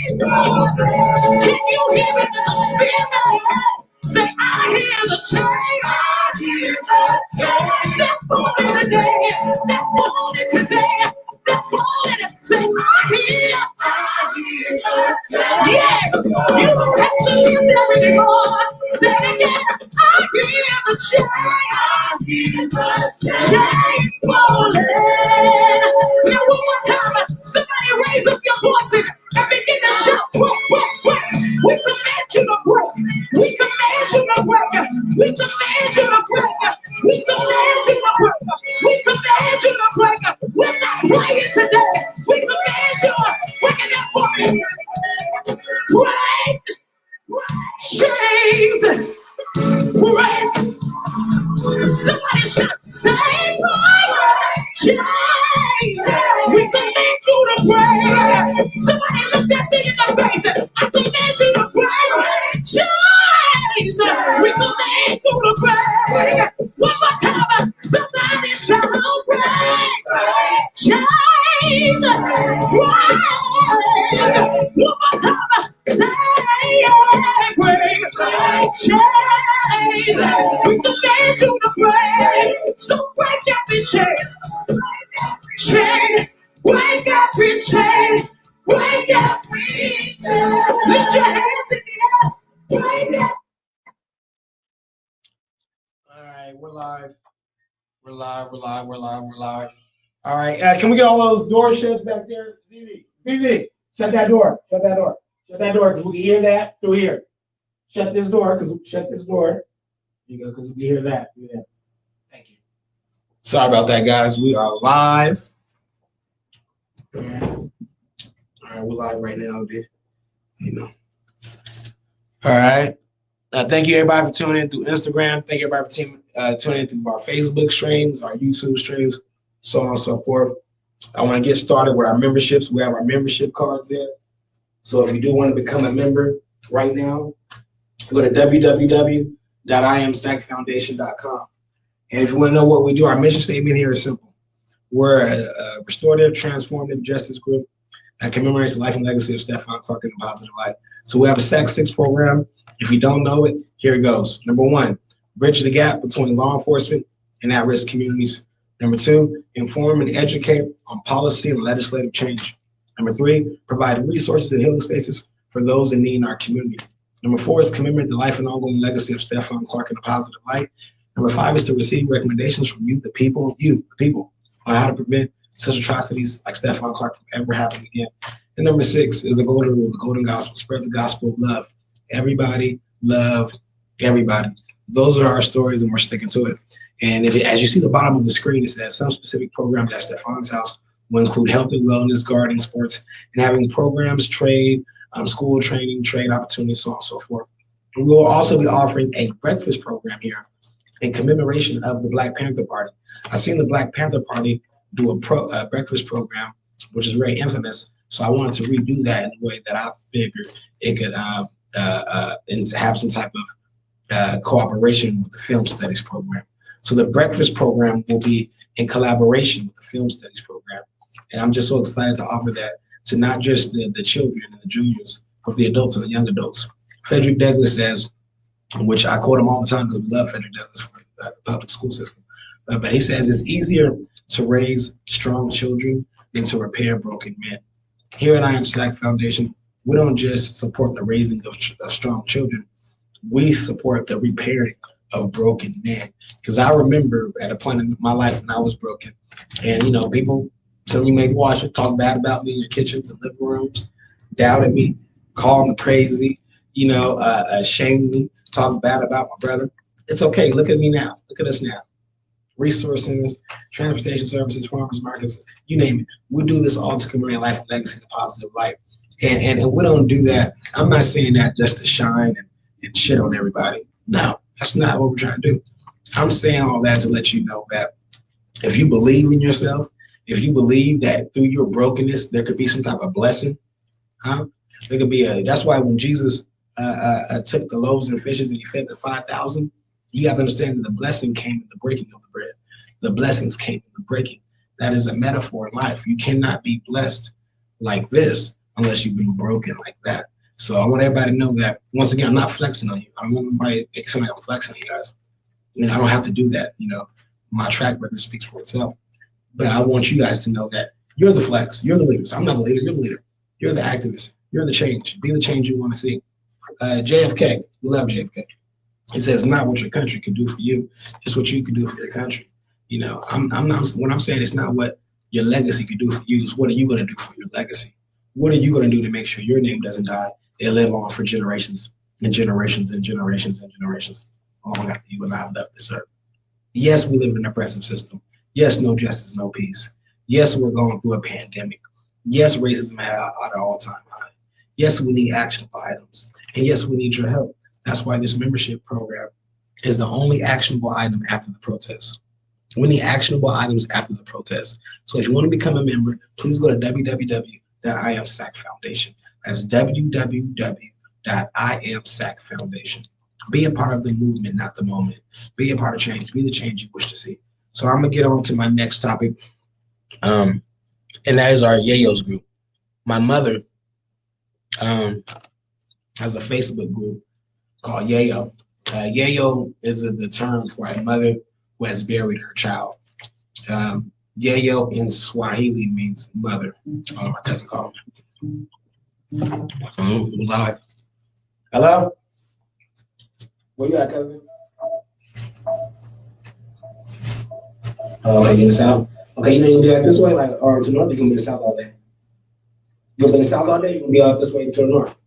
Can you hear it in the spirit? Say, I hear the chain. I hear the chain. That's falling today. That's falling today. That's falling. Say, I hear the chain. Yeah, you don't have to live there anymore. Say it again. I hear the chain. I hear the chain falling. Now one more time. Somebody raise up your voices and begin to shout, break, break, break. We command you to break. We command you to break. We command you to break. We command you to break. We command you to break. We're not playing today. We command you. Break it up for me. Break. Chains. Break. Somebody shout, say, break. Chains. We command you to break. Somebody look that thing in the face. I command you to break. Chains. We command you to break. One more time. Somebody shout, break. Chains. Break. One more time. Say, break. Chains. We command you to break. So break every chain. Chain. Break every chain. Break every chain. Lift your hands in the air. Break it. All right, we're live. We're live. All right, can we get all those door shuts back there? ZZ, shut that door. Shut that door, because we can hear that through here. Shut this door, There you go, because we can hear that. Thank you. Sorry about that, guys. We are live. All right, we're live right now, dude. All right. Thank you, everybody, for tuning in through Instagram. Thank you, everybody, for tuning in through our Facebook streams, our YouTube streams, so on and so forth. I want to get started with our memberships. We have our membership cards there. So if you do want to become a member right now, go to www.iamsacfoundation.com. And if you want to know what we do, our mission statement here is simple. We're a restorative, transformative justice group that commemorates the life and legacy of Stephon Clark in a positive light. So we have a SAC 6 program. If you don't know it, here it goes. Number 1, bridge the gap between law enforcement and at-risk communities. Number 2, inform and educate on policy and legislative change. Number 3, provide resources and healing spaces for those in need in our community. Number 4 is commemorate the life and ongoing legacy of Stephon Clark in a positive light. Number 5 is to receive recommendations from you, the people, on how to prevent such atrocities like Stephon Clark from ever happening again. And number 6 is the golden rule, the golden gospel, spread the gospel of love. Everybody love everybody. Those are our stories, and we're sticking to it. And as you see the bottom of the screen, it says some specific programs at Stephon's house will include health and wellness, gardening, sports, and having programs, trade, school training, trade opportunities, so on and so forth. And we will also be offering a breakfast program here in commemoration of the Black Panther Party. I've seen the Black Panther Party do a breakfast program, which is very infamous. So I wanted to redo that in a way that I figured it could and have some type of cooperation with the film studies program. So the breakfast program will be in collaboration with the film studies program. And I'm just so excited to offer that to not just the children and the juniors, but the adults and the young adults. Frederick Douglass says, which I quote him all the time because we love Frederick Douglass for the public school system, but he says it's easier to raise strong children than to repair broken men. Here at I Am SAC Foundation, we don't just support the raising of strong children, we support the repairing of broken men. Because I remember at a point in my life when I was broken, and people, some of you may watch it, talk bad about me in your kitchens and living rooms, doubted me, called me crazy, shamed me, talk bad about my brother. It's okay. Look at me now. Look at us now. Resource centers, transportation services, farmers markets, you name it. We do this all to commemorate life and legacy in a positive light. And we don't do that. I'm not saying that just to shine and shit on everybody. No, that's not what we're trying to do. I'm saying all that to let you know that if you believe in yourself, if you believe that through your brokenness, there could be some type of blessing, there could be that's why when Jesus took the loaves and fishes and he fed the 5,000, you have to understand that the blessing came in the breaking of the bread. The blessings came in the breaking. That is a metaphor in life. You cannot be blessed like this unless you've been broken like that. So I want everybody to know that, once again, I'm not flexing on you. I don't want anybody to make it sound like I'm flexing on you guys. I don't have to do that. My track record speaks for itself. But I want you guys to know that you're the flex. You're the leaders. I'm not the leader. You're the leader. You're the activist. You're the change. Be the change you want to see. JFK, we love JFK. He says, not what your country can do for you, it's what you can do for your country. I'm not, when I'm saying it's not what your legacy can do for you, it's what are you going to do for your legacy? What are you going to do to make sure your name doesn't die? It live on for generations and generations and generations and generations long after you and I have left this earth. Yes, we live in an oppressive system. Yes, no justice, no peace. Yes, we're going through a pandemic. Yes, racism is at an all-time high. Yes, we need actionable items. And yes, we need your help. That's why this membership program is the only actionable item after the protest. We need actionable items after the protest. So if you want to become a member, please go to www.IamSAC That's www.IamSAC Be a part of the movement, not the moment. Be a part of change. Be the change you wish to see. So I'm going to get on to my next topic, and that is our Yayos group. My mother has a Facebook group called Yayo. Yayo is the term for a mother who has buried her child. Yayo in Swahili means mother. My cousin called me. Live. Hello? Where you at, cousin? Oh, okay, you in the south? Okay, you can be out this way, or to the north, you can be in the south all day. You gonna be in the south all day, you can be out this way to the north.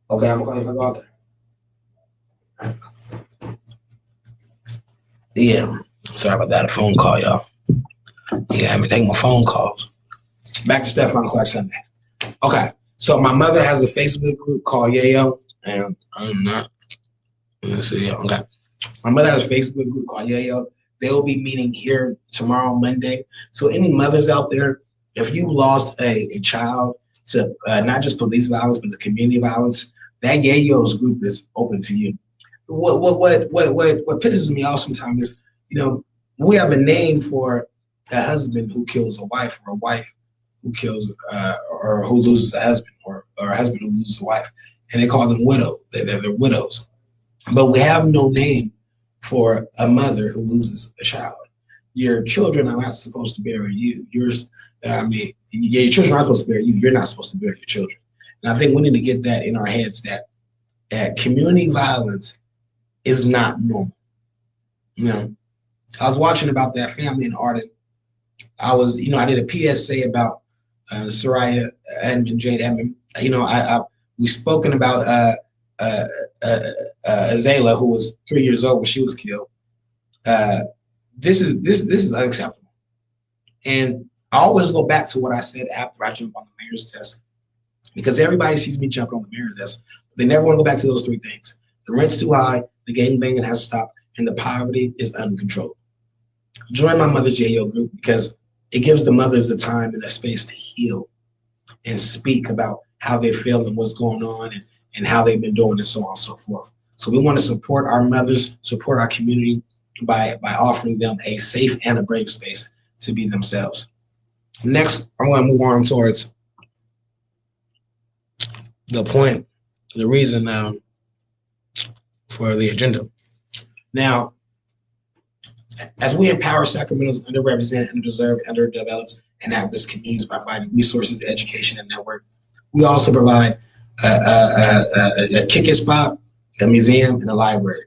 Okay, I'm gonna call you if I go out there. Yeah, sorry about that, a phone call, y'all. Yeah, I take my phone calls. Back to Stephon Clark Sunday. Okay, so my mother has a Facebook group called Yayo, and I'm not. Let's see, okay. My mother has a Facebook group called Yayo. They will be meeting here tomorrow, Monday. So any mothers out there, if you lost a child to not just police violence, but the community violence, that Yayo's group is open to you. What pisses me off sometimes is, we have a name for a husband who kills a wife, or a wife who kills or who loses a husband, or a husband who loses a wife, and they call them widow. They're widows. But we have no name for a mother who loses a child. Your children are not supposed to bury you. Your children are supposed to bury you. You're not supposed to bury your children. And I think we need to get that in our heads that community violence is not normal. I was watching about that family in Arden. I did a PSA about Soraya and Jade Edmond. We've spoken about Azayla, who was 3 years old when she was killed. This is unacceptable. And I always go back to what I said after I jump on the mayor's desk, because everybody sees me jumping on the mayor's desk. They never want to go back to those three things. The rent's too high, the gangbanging has to stop, and the poverty is uncontrolled. Join my mother's Yayo group, because it gives the mothers the time and the space to heal and speak about how they feel and what's going on, and how they've been doing, and so on and so forth. So we want to support our mothers, support our community by offering them a safe and a brave space to be themselves. Next, I'm going to move on towards the point, the reason for the agenda. Now, as we empower Sacramento's underrepresented, underdeserved, underdeveloped, and at-risk communities by providing resources, education, and network, we also provide a kick-it spot, a museum, and a library.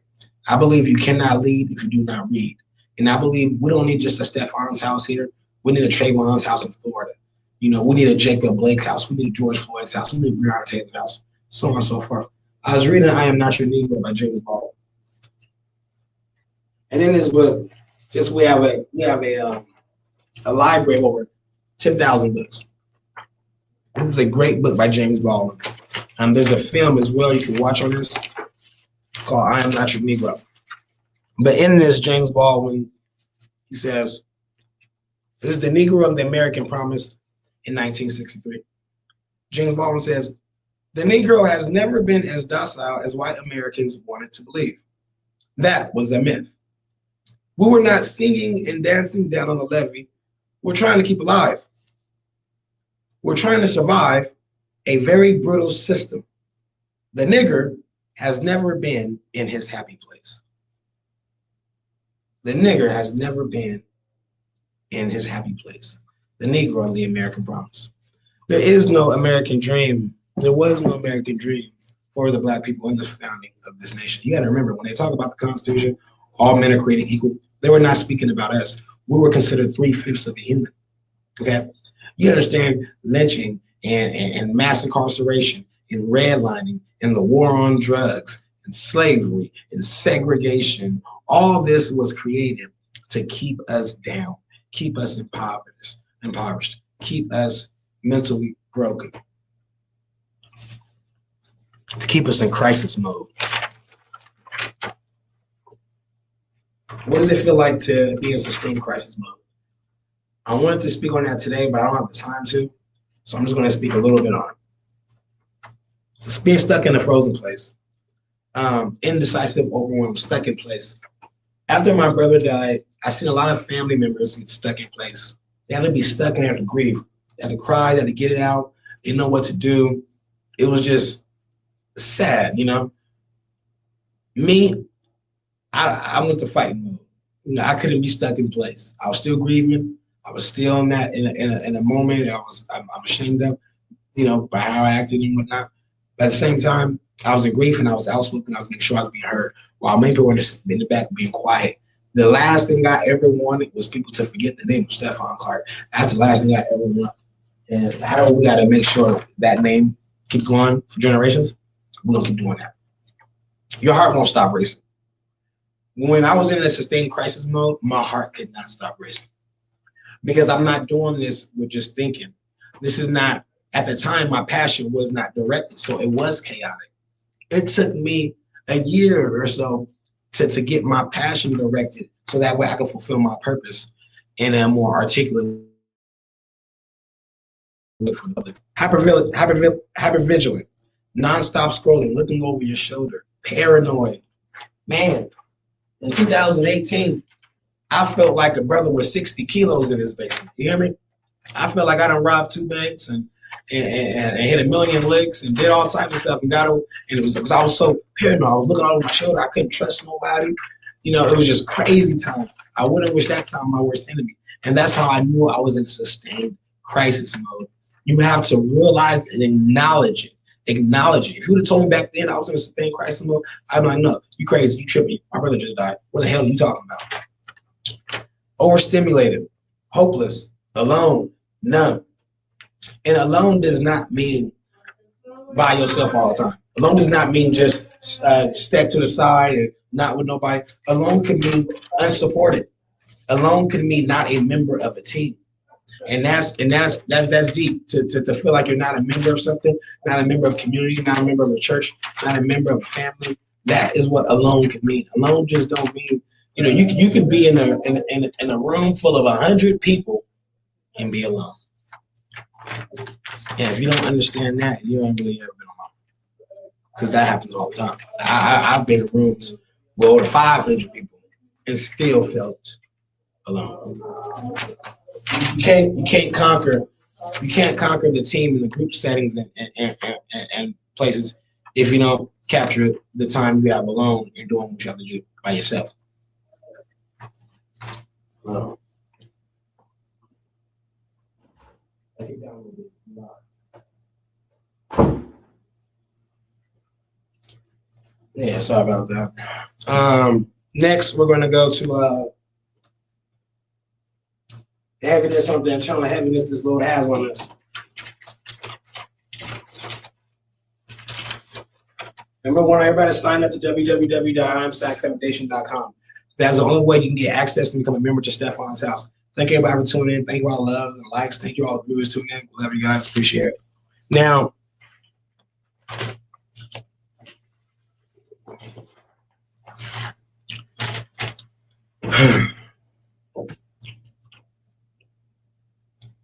I believe you cannot lead if you do not read. And I believe we don't need just a Stephon's house here. We need a Trayvon's house in Florida. We need a Jacob Blake house. We need a George Floyd's house. We need a Breonna Taylor's house, so on and so forth. I was reading I Am Not Your Negro by James Baldwin. And in this book, since we have a library of over 10,000 books. This is a great book by James Baldwin. There's a film as well you can watch on this called I Am Not Your Negro. But in this, James Baldwin, he says, this is the Negro of the American Promise in 1963. James Baldwin says, the Negro has never been as docile as white Americans wanted to believe. That was a myth. We were not singing and dancing down on the levee. We're trying to keep alive. We're trying to survive a very brutal system. The nigger has never been in his happy place. The nigger has never been in his happy place. The Negro on the American promise. There is no American dream. There was no American dream for the Black people in the founding of this nation. You got to remember, when they talk about the Constitution, all men are created equal, they were not speaking about us. We were considered 3/5 of a human. Okay? You understand lynching and mass incarceration and redlining and the war on drugs and slavery and segregation. All this was created to keep us down, keep us impoverished, keep us mentally broken, to keep us in crisis mode. What does it feel like to be in sustained crisis mode? I wanted to speak on that today, but I don't have the time to, so I'm just going to speak a little bit on it. It's being stuck in a frozen place, indecisive, overwhelmed, stuck in place. After my brother died, I seen a lot of family members get stuck in place. They had to be stuck and they had to grieve. They had to cry, they had to get it out. They didn't know what to do. It was just sad, you know. Me, I went to fighting mode. You know, I couldn't be stuck in place. I was still grieving. I was still in that in a moment I'm ashamed of, you know, by how I acted and whatnot. But at the same time, I was in grief and I was outspoken. I was making sure I was being heard, while many people were in the back being quiet. The last thing I ever wanted was people to forget the name of Stephon Clark. That's the last thing I ever wanted. And how we got to make sure that name keeps going for generations. We're gonna keep doing that. Your heart won't stop racing. When I was in a sustained crisis mode, my heart could not stop racing, because I'm not doing this with just thinking. This is not, at the time, my passion was not directed, so it was chaotic. It took me a year or so to get my passion directed, so that way I can fulfill my purpose in a more articulate way for the public. Hypervigilant, nonstop scrolling, looking over your shoulder, paranoid. Man, in 2018, I felt like a brother with 60 kilos in his basement. You hear me? I felt like I done robbed 2 banks and hit 1 million licks and did all types of stuff and got over. And it was because I was so paranoid. I was looking over my shoulder. I couldn't trust nobody. You know, it was just crazy time. I wouldn't wish that time my worst enemy. And that's how I knew I was in a sustained crisis mode. You have to realize and acknowledge it. Acknowledge it. If you would have told me back then I was in a sustained crisis mode, I'd be like, no, you crazy, you tripping. My brother just died. What the hell are you talking about? Overstimulated, hopeless, alone, numb. And alone does not mean by yourself all the time. Alone does not mean just step to the side and not with nobody. Alone can mean unsupported. Alone can mean not a member of a team. And that's deep to feel like you're not a member of something, not a member of community, not a member of a church, not a member of a family. That is what alone can mean. Alone just don't mean, you know, you could be in a room full of 100 people and be alone. And if you don't understand that, you ain't really ever been alone, because that happens all the time. I've been in rooms with over 500 people and still felt alone. You can't conquer the team in the group settings and places if you don't capture the time you have alone and doing what you have to do by yourself. Yeah, sorry about that. Next, we're going to go to heaviness, of the internal heaviness this Lord has on us. Remember, I want everybody to sign up to www.imsackfoundation.com. That's the only way you can get access to become a member to Stephon's house. Thank you everybody for tuning in. Thank you all the loves and likes. Thank you all the viewers tuning in. Love you guys. Appreciate it. Now,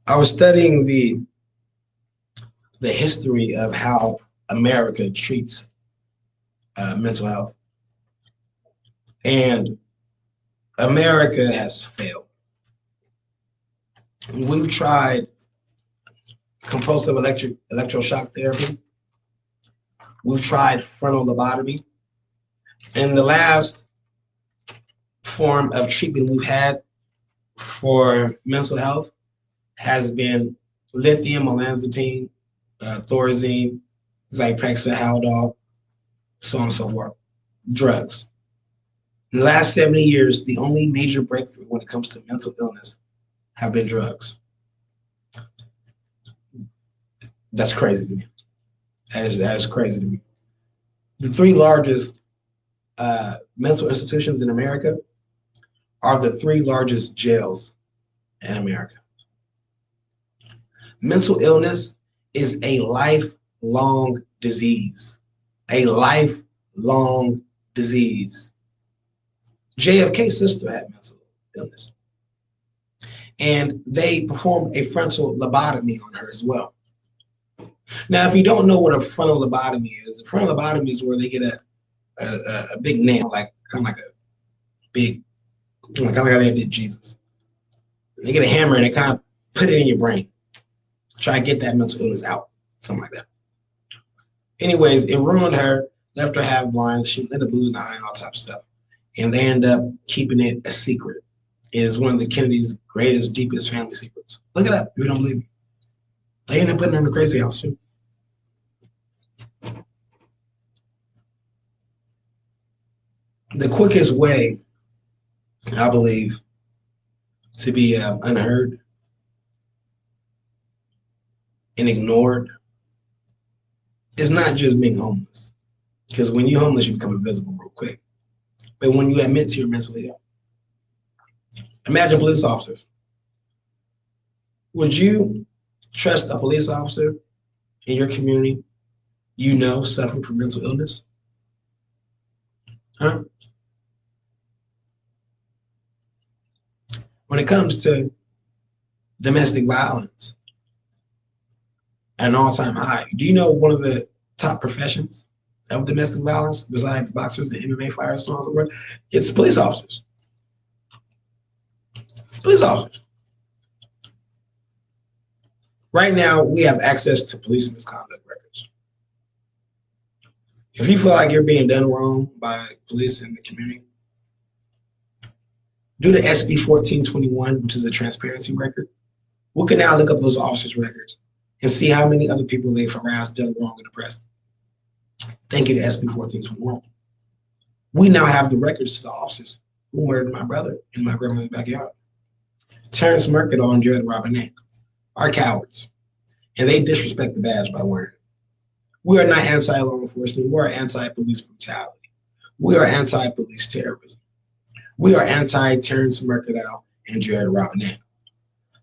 I was studying the history of how America treats mental health. And America has failed. We've tried compulsive electroshock therapy. We've tried frontal lobotomy. And the last form of treatment we've had for mental health has been lithium, olanzapine, Thorazine, Zyprexa, Haldol, so on and so forth. Drugs. In the last 70 years, the only major breakthrough when it comes to mental illness have been drugs. That's crazy to me. That is crazy to me. The three largest mental institutions in America are the three largest jails in America. Mental illness is a lifelong disease. A lifelong disease. JFK's sister had mental illness. And they performed a frontal lobotomy on her as well. Now, if you don't know what a frontal lobotomy is, a frontal lobotomy is where they get a big nail, like kind of like a big, kind of like how they did Jesus. They get a hammer and they kind of put it in your brain. Try to get that mental illness out, something like that. Anyways, it ruined her, left her half blind. She ended up losing an eye and all types of stuff. And they end up keeping it a secret. It is one of the Kennedy's greatest, deepest family secrets. Look it up if you don't believe me. They ended up putting her in the crazy house too. The quickest way, I believe, to be unheard and ignored is not just being homeless. Because when you're homeless, you become invisible real quick. But when you admit to your mental health, imagine police officers. Would you trust a police officer in your community you know suffering from mental illness? Huh? When it comes to domestic violence at an all-time high, do you know one of the top professions of domestic violence besides boxers and MMA fighters and so forth? It's police officers. Police officers. Right now, we have access to police misconduct records. If you feel like you're being done wrong by police in the community, do the SB 1421, which is a transparency record. We can now look up those officers' records and see how many other people they've harassed, done wrong, and oppressed. Thank you to SB 1421. We now have the records to the officers who murdered my brother in my grandmother's backyard. Terrence Mercadal and Jared Robinette are cowards, and they disrespect the badge by wearing it. We are not anti-law enforcement. We are anti-police brutality. We are anti-police terrorism. We are anti-Terrence Mercadal and Jared Robinette.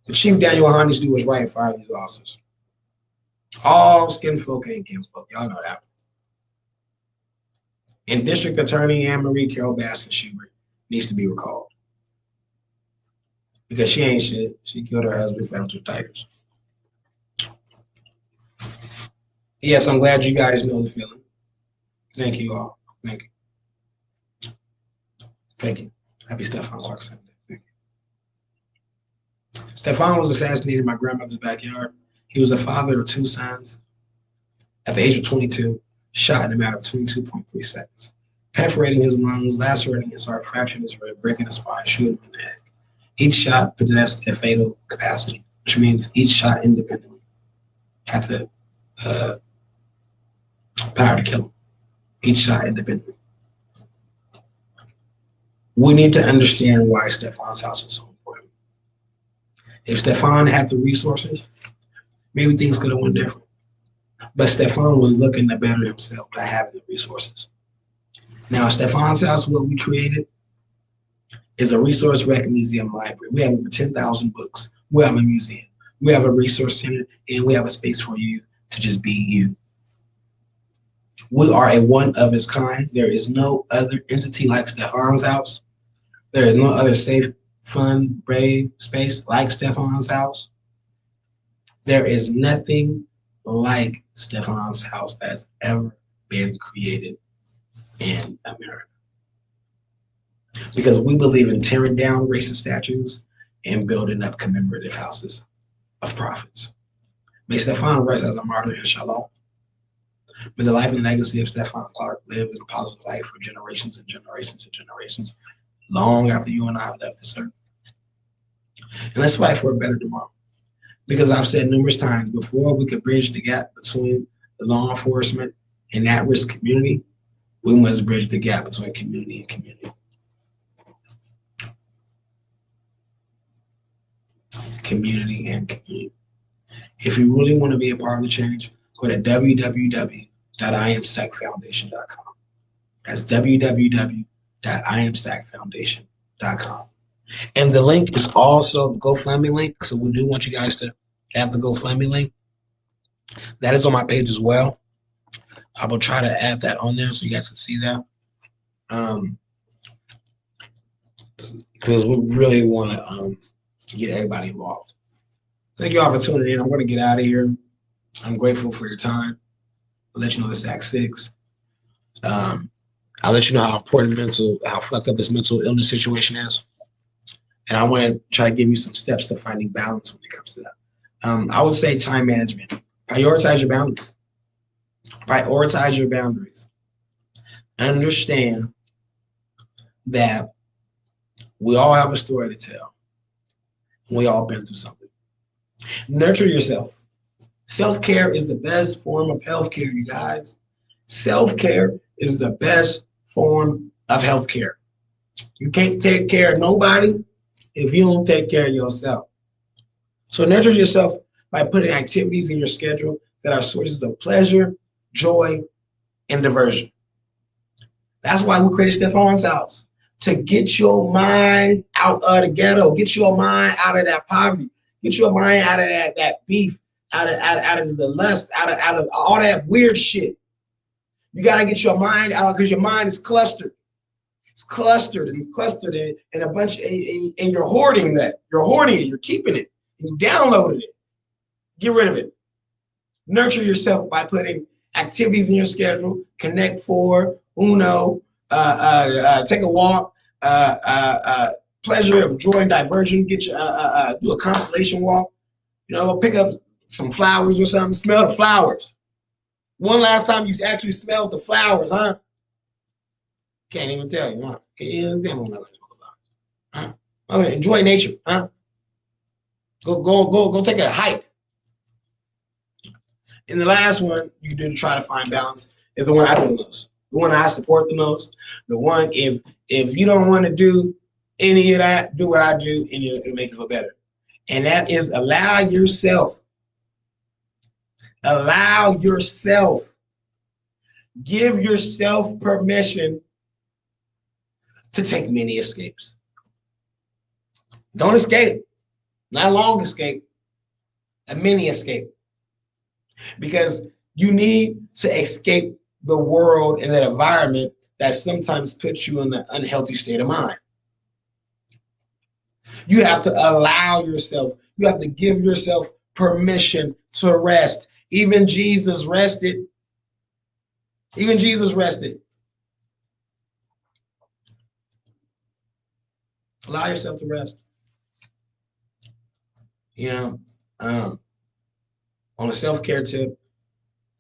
The Chief Daniel Hannes do what's right and fire these officers. All skin folk ain't kin folk. Y'all know that. And District Attorney Anne Marie Carol Baskin Schubert needs to be recalled. Because she ain't shit. She killed her husband, fed him to the tigers. Yes, I'm glad you guys know the feeling. Thank you all. Thank you. Thank you. Happy Stephon Clark Sunday. Thank you. Stephon was assassinated in my grandmother's backyard. He was the father of 2 sons. At the age of 22, shot in a matter of 22.3 seconds, perforating his lungs, lacerating his heart, fracturing his rib, breaking his spine, shooting him in the head. Each shot possessed a fatal capacity, which means each shot independently had the power to kill him. Each shot independently. We need to understand why Stephon's house is so important. If Stephon had the resources, maybe things could have went different. But Stephon was looking to better himself by having the resources. Now, Stephon's house, what we created, is a resource rec museum library. We have over 10,000 books. We have a museum. We have a resource center, and we have a space for you to just be you. We are a one of its kind. There is no other entity like Stephon's house. There is no other safe, fun, brave space like Stephon's house. There is nothing like Stephon's house that has ever been created in America. Because we believe in tearing down racist statues and building up commemorative houses of prophets. May Stefan rest as a martyr in Shalom. May the life and legacy of Stefan Clark live in a positive life for generations and generations and generations, long after you and I have left this earth. And let's fight for a better tomorrow. Because I've said numerous times before, we could bridge the gap between the law enforcement and at-risk community, we must bridge the gap between community and community. Community and community. If you really want to be a part of the change, go to www.imsacfoundation.com. That's www.imsacfoundation.com. And the link is also the GoFundMe link. So we do want you guys to have the GoFundMe link. That is on my page as well. I will try to add that on there so you guys can see that. Because we really want to get everybody involved. Thank you all for tuning in. I'm going to get out of here. I'm grateful for your time. I'll let you know this Act 6. I'll let you know how important how fucked up this mental illness situation is. And I want to try to give you some steps to finding balance when it comes to that. I would say time management. Prioritize your boundaries. Prioritize your boundaries. Understand that we all have a story to tell. We all been through something. Nurture yourself. Self-care is the best form of healthcare, you guys. Self-care is the best form of healthcare. You can't take care of nobody if you don't take care of yourself. So nurture yourself by putting activities in your schedule that are sources of pleasure, joy, and diversion. That's why we created Stefan's House, to get your mind out of the ghetto, get your mind out of that poverty, get your mind out of that beef, out of the lust, out of all that weird shit. You gotta get your mind out because your mind is clustered. It's clustered and a bunch, and you're hoarding that. You're hoarding it. You're keeping it. And you downloaded it. Get rid of it. Nurture yourself by putting activities in your schedule. Connect 4, Uno, take a walk, pleasure of joy and diversion. Get your do a constellation walk. You know, pick up some flowers or something. Smell the flowers. One last time you actually smelled the flowers, huh? Can't even tell you, huh? Can't even tell me another flowers, huh? Okay, enjoy nature, huh? Go take a hike. And the last one you can do to try to find balance is the one I do the most. The one I support the most. The one if you don't want to do any of that, do what I do and it'll make it feel better. And that is allow yourself. Allow yourself. Give yourself permission to take many escapes. Don't escape. Not a long escape. A mini escape. Because you need to escape the world and that environment that sometimes puts you in an unhealthy state of mind. You have to allow yourself. You have to give yourself permission to rest. Even Jesus rested. Even Jesus rested. Allow yourself to rest. You know, on a self-care tip,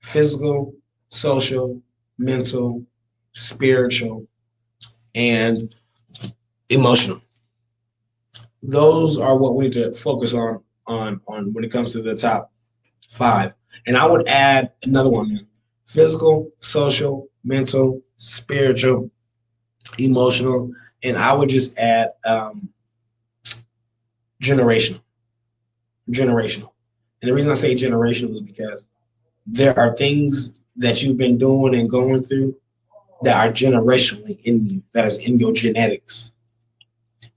physical, social, mental, spiritual, and emotional. Those are what we need to focus on when it comes to the top 5. And I would add another one: physical, social, mental, spiritual, emotional, and I would just add generational. Generational. And the reason I say generational is because there are things that you've been doing and going through that are generationally in you, that is in your genetics.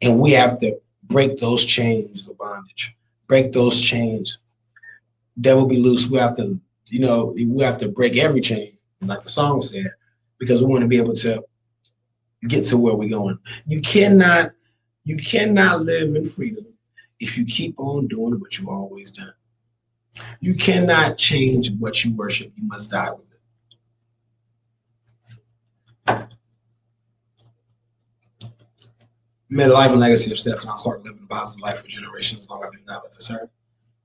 And we have to break those chains of bondage, break those chains. Devil be loose. We have to, we have to break every chain, like the song said, because we want to be able to get to where we're going. You cannot live in freedom if you keep on doing what you've always done. You cannot change what you worship. You must die with it. May the life and legacy of Stefan Clark live in a positive life for generations long after you not with this earth.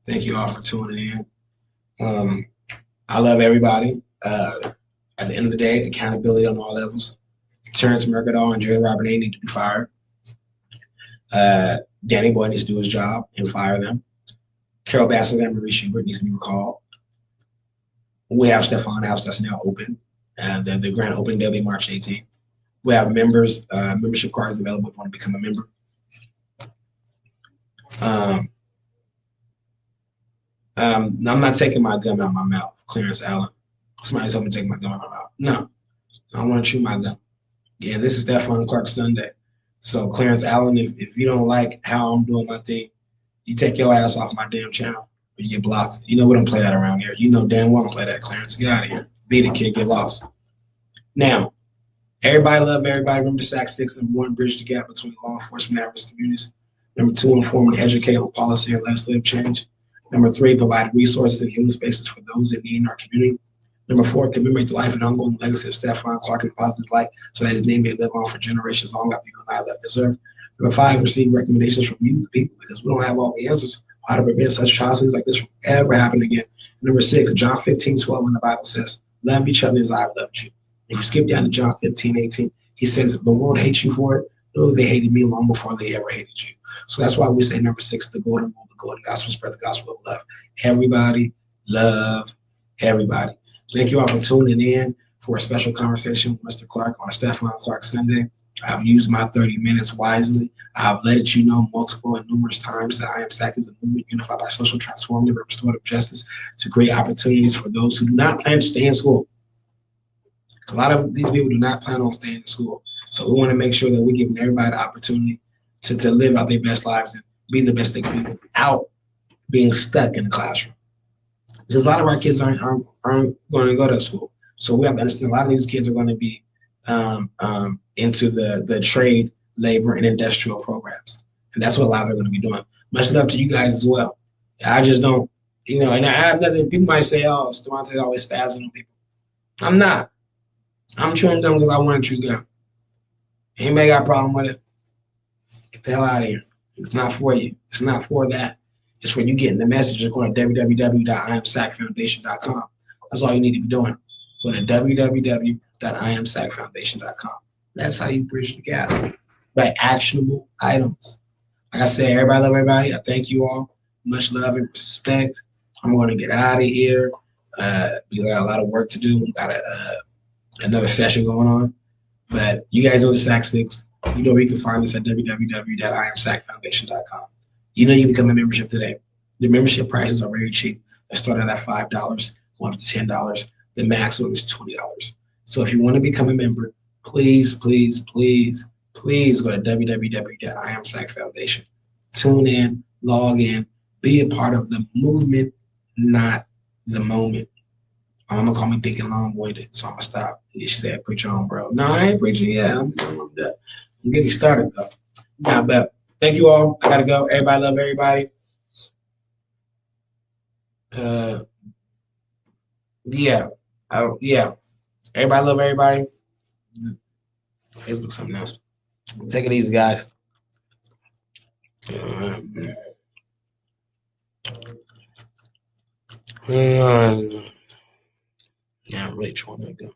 Thank you all for tuning in. I love everybody. At the end of the day, accountability on all levels. Terrence Mercadal and Jada Robert A need to be fired. Danny Boy needs to do his job and fire them. Carol Bassett and Marie Schubert needs to be recalled. We have Stephon House that's now open. The grand opening day will be March 18th. We have membership cards available if you want to become a member. I'm not taking my gum out of my mouth, Clarence Allen. Somebody told me to take my gum out of my mouth. No, I don't want to chew my gum. Yeah, this is Stephon Clark Sunday. So Clarence Allen, if you don't like how I'm doing my thing, you take your ass off my damn channel or you get blocked. You know we don't play that around here. You know damn well I don't play that, Clarence. Get out of here. Beat it, kid. Get lost. Now, everybody love everybody. Remember SAC 6, number 1, bridge the gap between law enforcement and at-risk communities. Number 2, inform and educate on policy and legislative change. Number 3, provide resources and healing spaces for those in need in our community. Number 4, commemorate the life and ongoing legacy of Stephon Clark in a positive light so that his name may live on for generations long after you and I left this earth. Number 5, receive recommendations from you, the people, because we don't have all the answers how to prevent such atrocities like this from ever happening again. Number 6, John 15:12 in the Bible says, love each other as I loved you. If you skip down to John 15:18, he says, if the world hates you for it, know they hated me long before they ever hated you. So that's why we say number 6, the golden rule, the golden gospel, spread the gospel of love. Everybody love everybody. Thank you all for tuning in for a special conversation with Mr. Clark on Stephon Clark Sunday. I've used my 30 minutes wisely. I've let you know multiple and numerous times that I Am SAC is a movement unified by social transformative and restorative justice to create opportunities for those who do not plan to stay in school. A lot of these people do not plan on staying in school. So we want to make sure that we give everybody the opportunity to live out their best lives and be the best they can be without being stuck in the classroom. Because a lot of our kids aren't going to go to school. So we have to understand a lot of these kids are going to be into the trade, labor, and industrial programs. And that's what a lot of them are going to be doing. Much love to you guys as well. I just don't, and I have nothing. People might say, oh, Stewante's always spazzing on people. I'm not. I'm chewing gum because I want to chew gum. Anybody got a problem with it? Get the hell out of here. It's not for you. It's not for that. It's for you getting the message. Go to www.iamsacfoundation.com. That's all you need to be doing. Go to www.iamsacfoundation.com. That's how you bridge the gap by actionable items. Like I said, everybody love everybody. I thank you all. Much love and respect. I'm going to get out of here. We got a lot of work to do. We got another session going on. But you guys know the SAC 6. You know where you can find us at www.iamsacfoundation.com. You know you become a membership today. The membership prices are very cheap. They start at $5, going up to $10. The maximum is $20. So if you want to become a member, please, please, please, please go to www.iamsacfoundation. Tune in, log in, be a part of the movement, not the moment. I'm gonna call me Dick and long-winded, so I'm gonna stop. She said, "Preach on, bro." No, I ain't preaching. Yeah, I'm getting started though. Nah, but thank you all. I gotta go. Everybody love everybody. Yeah. Everybody love everybody. Facebook something else. Take it easy, guys. Yeah, I'm really trying to go.